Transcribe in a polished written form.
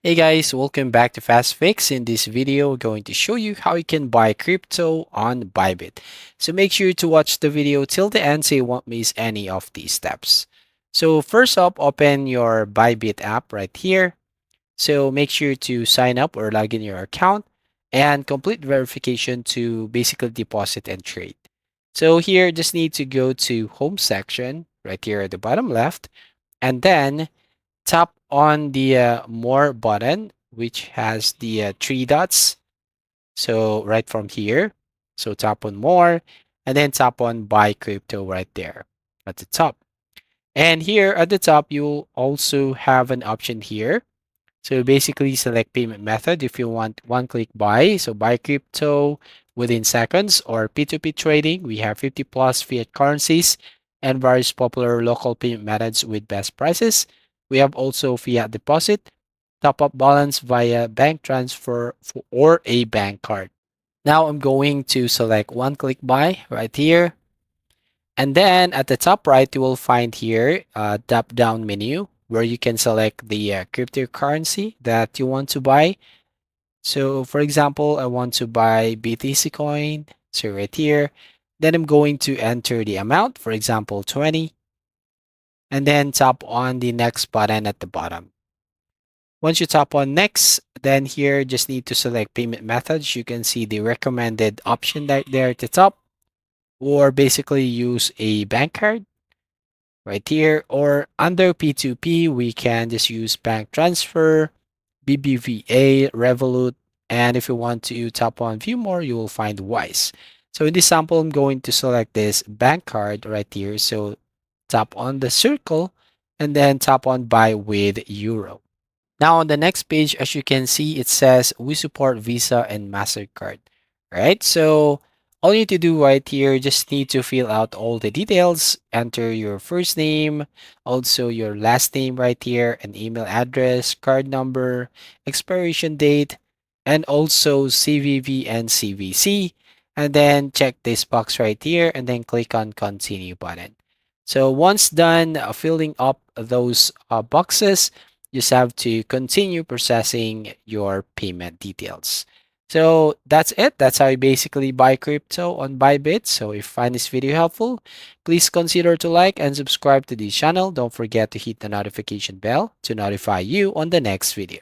Hey guys, welcome back to Fast Fix. In this video, we're going to show you how you can buy crypto on Bybit. So make sure to watch the video till the end so you won't miss any of these steps. So first up, open your Bybit app right here. So make sure to sign up or log in your account and complete verification to basically deposit and trade. So here, just need to go to home section right here at the bottom left, and then tap on the more button, which has the three dots. So right from here, so tap on more and then tap on buy crypto right there at the top. And here at the top, you'll also have an option here. So basically select payment method if you want one click buy. So buy crypto within seconds or P2P trading. We have 50 plus fiat currencies and various popular local payment methods with best prices. We have also fiat deposit, top up balance via bank transfer or a bank card. Now I'm going to select one click buy right here. And then at the top right, you will find here a drop down menu where you can select the cryptocurrency that you want to buy. So for example, I want to buy BTC coin. So right here, then I'm going to enter the amount, for example, 20, and then tap on the next button at the bottom. Once you tap on next, then here just need to select payment methods. You can see the recommended option right there at the top, or basically use a bank card right here, or under P2P, we can just use bank transfer, BBVA, Revolut, and if you want to tap on view more, you will find Wise. So in this sample, I'm going to select this bank card right here. So tap on the circle and then tap on buy with euro. Now on the next page, as you can see, it says we support Visa and MasterCard, right? So all you need to do right here, just need to fill out all the details, enter your first name, also your last name right here, an email address, card number, expiration date, and also CVV and CVC. And then check this box right here and then click on continue button. So once done filling up those boxes, you just have to continue processing your payment details. So that's it. That's how you basically buy crypto on Bybit. So if you find this video helpful, please consider to like and subscribe to this channel. Don't forget to hit the notification bell to notify you on the next video.